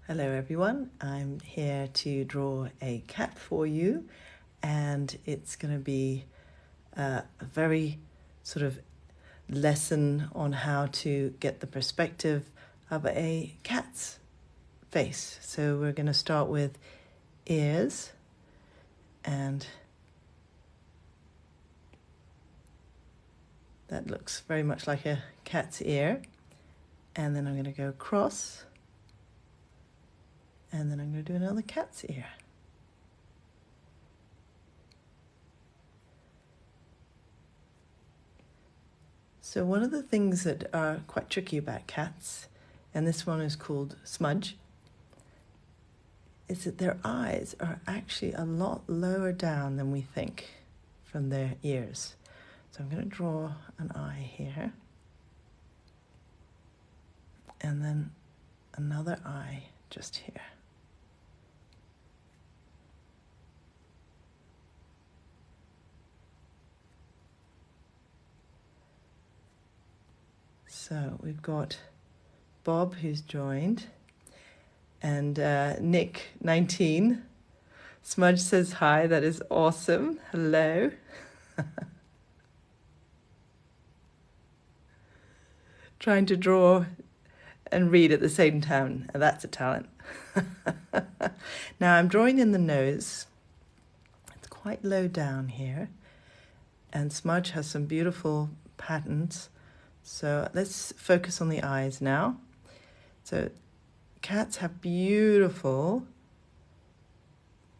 Hello everyone, I'm here to draw a cat for you, and it's going to be a very sort of lesson on how to get the perspective of a cat's face. So we're going to start with ears, and that looks very much like a cat's ear. And then I'm going to go across, and then I'm going to do another cat's ear. So one of the things that are quite tricky about cats, and this one is called Smudge, is that their eyes are actually a lot lower down than we think from their ears. So I'm going to draw an eye here, and then another eye just here. So we've got Bob, who's joined, and Nick, 19. Smudge says hi, that is awesome. Hello. Trying to draw and read at the same time. That's a talent. Now I'm drawing in the nose. It's quite low down here. And Smudge has some beautiful patterns. So let's focus on the eyes now. So cats have beautiful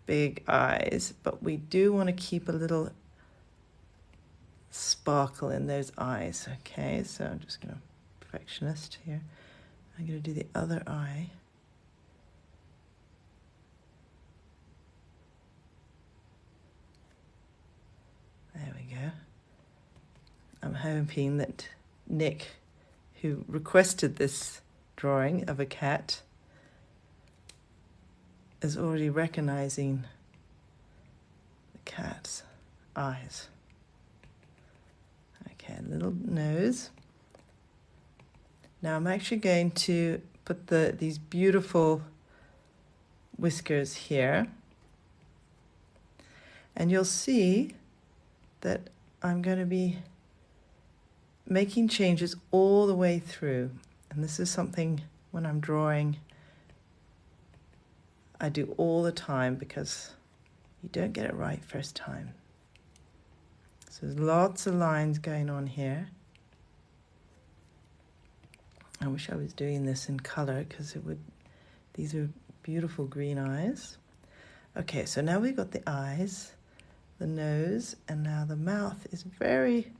big eyes, but we do want to keep a little sparkle in those eyes. Okay, so I'm just going to perfectionist here. I'm going to do the other eye. There we go. I'm hoping that Nick, who requested this drawing of a cat, is already recognizing the cat's eyes. Okay, a little nose. Now I'm actually going to put these beautiful whiskers here, and you'll see that I'm going to be making changes all the way through. And this is something when I'm drawing I do all the time, because you don't get it right first time. So there's lots of lines going on here. I wish I was doing this in color, because these are beautiful green eyes. Okay, so now we've got the eyes, the nose, and now the mouth is very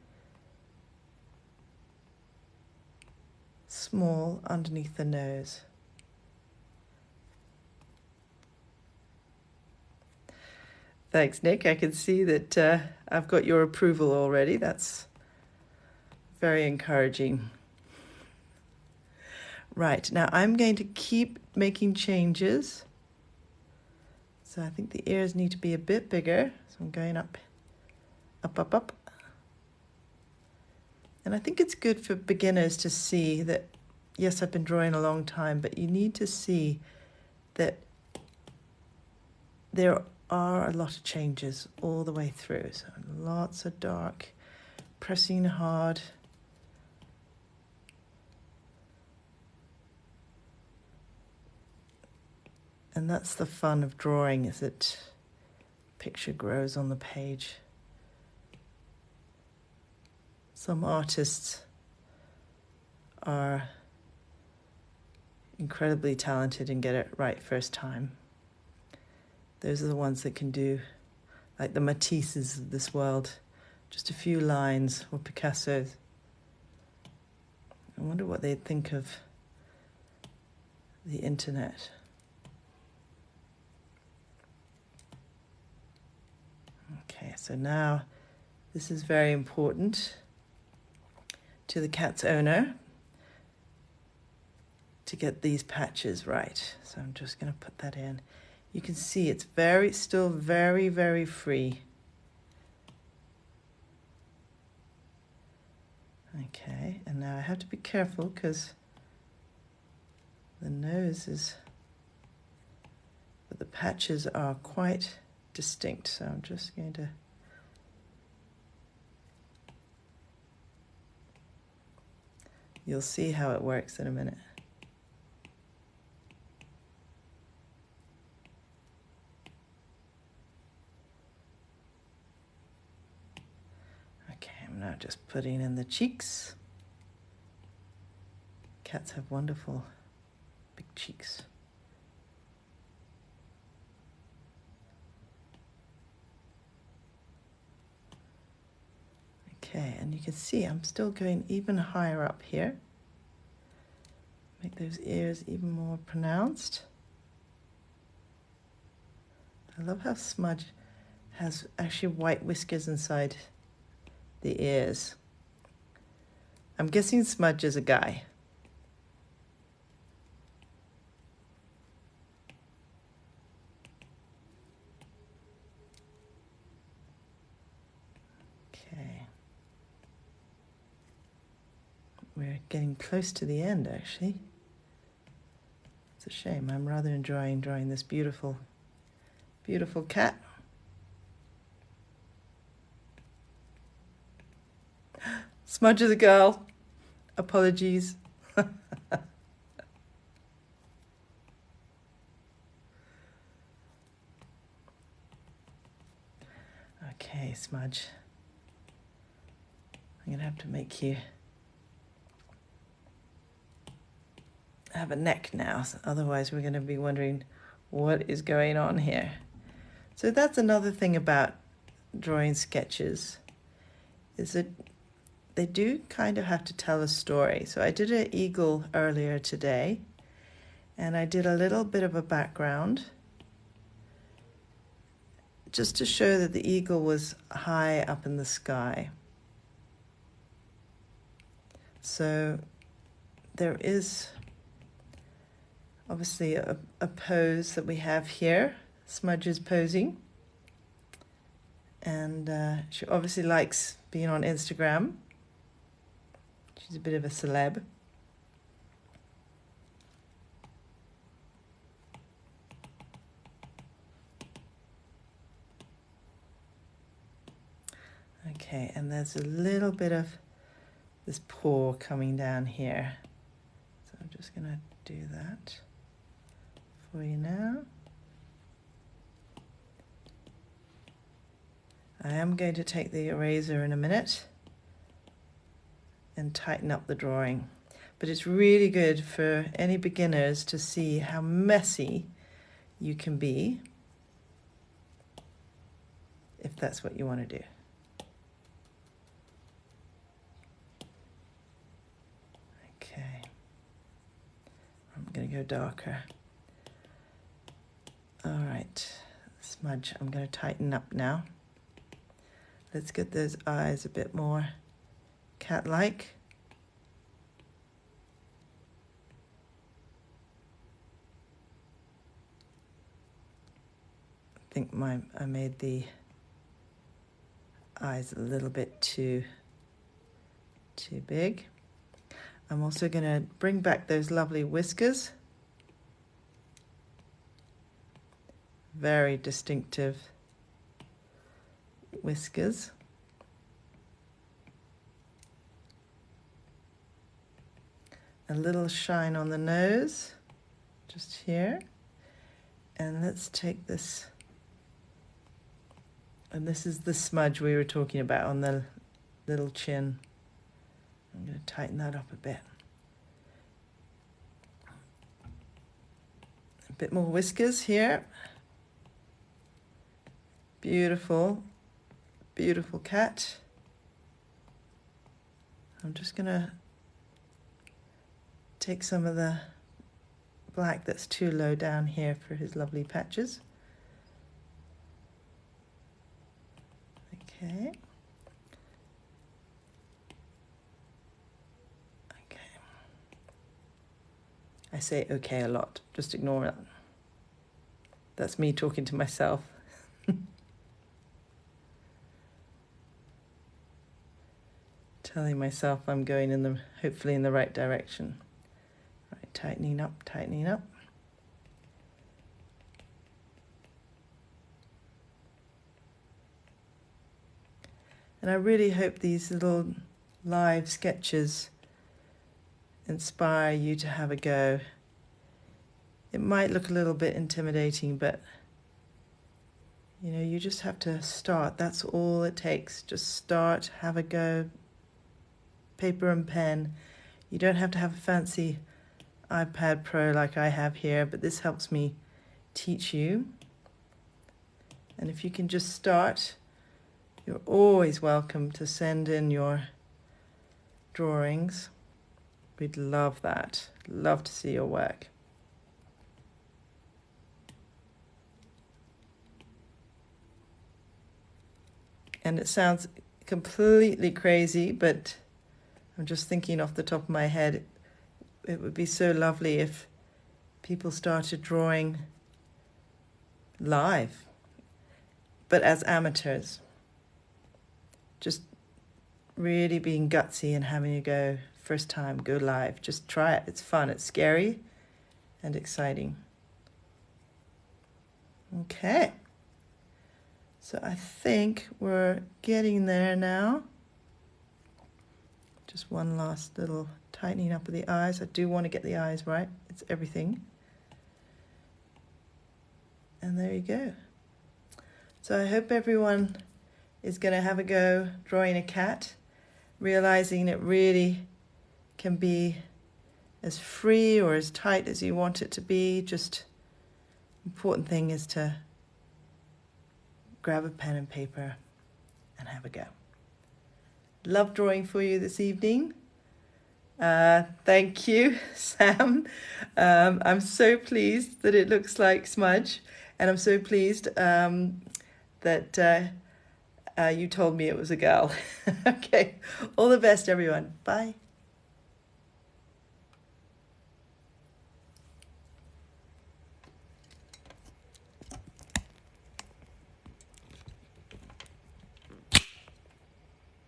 small underneath the nose. Thanks, Nick. I can see that I've got your approval already. That's very encouraging. Right, now I'm going to keep making changes. So I think the ears need to be a bit bigger. So I'm going up, up, up, up. And I think it's good for beginners to see that, yes, I've been drawing a long time, but you need to see that there are a lot of changes all the way through. So lots of dark, pressing hard. And that's the fun of drawing, is that picture grows on the page. Some artists are incredibly talented and get it right first time. Those are the ones that can do, like the Matisses of this world, just a few lines, or Picasso's. I wonder what they'd think of the internet. Okay, so now this is very important to the cat's owner to get these patches right. So I'm just going to put that in. You can see it's still very, very free. Okay, and now I have to be careful, because the nose is but the patches are quite distinct. So I'm just going to you'll see how it works in a minute. Okay, I'm now just putting in the cheeks. Cats have wonderful big cheeks. Okay, and you can see I'm still going even higher up here. Make those ears even more pronounced. I love how Smudge has actually white whiskers inside the ears. I'm guessing Smudge is a guy. Okay. We're getting close to the end, actually. It's a shame. I'm rather enjoying drawing this beautiful, beautiful cat. Smudge is a girl. Apologies. Okay, Smudge. I'm gonna have to make you have a neck now, otherwise we're going to be wondering what is going on here. So that's another thing about drawing sketches, is that they do kind of have to tell a story. So I did an eagle earlier today, and I did a little bit of a background just to show that the eagle was high up in the sky. So there is obviously a pose that we have here. Smudge is posing, and she obviously likes being on Instagram. She's a bit of a celeb. Okay, and there's a little bit of this paw coming down here. So I'm just going to do that for you now. I am going to take the eraser in a minute and tighten up the drawing. But it's really good for any beginners to see how messy you can be if that's what you want to do. Okay. I'm going to go darker. All right, Smudge, I'm going to tighten up now. Let's get those eyes a bit more cat-like. I think I made the eyes a little bit too big. I'm also going to bring back those lovely whiskers. Very distinctive whiskers. A little shine on the nose, just here. And let's take this, and this is the smudge we were talking about on the little chin. I'm going to tighten that up a bit. A bit more whiskers here. Beautiful, beautiful cat. I'm just going to take some of the black that's too low down here for his lovely patches. Okay. Okay. I say okay a lot, just ignore that. That's me talking to myself. Telling myself I'm going in the, hopefully in the right direction. Right, tightening up, tightening up. And I really hope these little live sketches inspire you to have a go. It might look a little bit intimidating, but you know, you just have to start. That's all it takes. Just start, have a go. Paper and pen. You don't have to have a fancy iPad Pro like I have here, but this helps me teach you. And if you can just start, you're always welcome to send in your drawings. We'd love that. Love to see your work. And it sounds completely crazy, but I'm just thinking off the top of my head, it would be so lovely if people started drawing live, but as amateurs. Just really being gutsy and having a go. First time, go live. Just try it. It's fun. It's scary and exciting. Okay. So I think we're getting there now. Just one last little tightening up of the eyes. I do want to get the eyes right. It's everything. And there you go. So I hope everyone is going to have a go drawing a cat, realizing it really can be as free or as tight as you want it to be. Just important thing is to grab a pen and paper and have a go. Love drawing for you this evening. Thank you, Sam. I'm so pleased that it looks like smudge, and I'm so pleased that you told me it was a girl. Okay, all the best, everyone. Bye.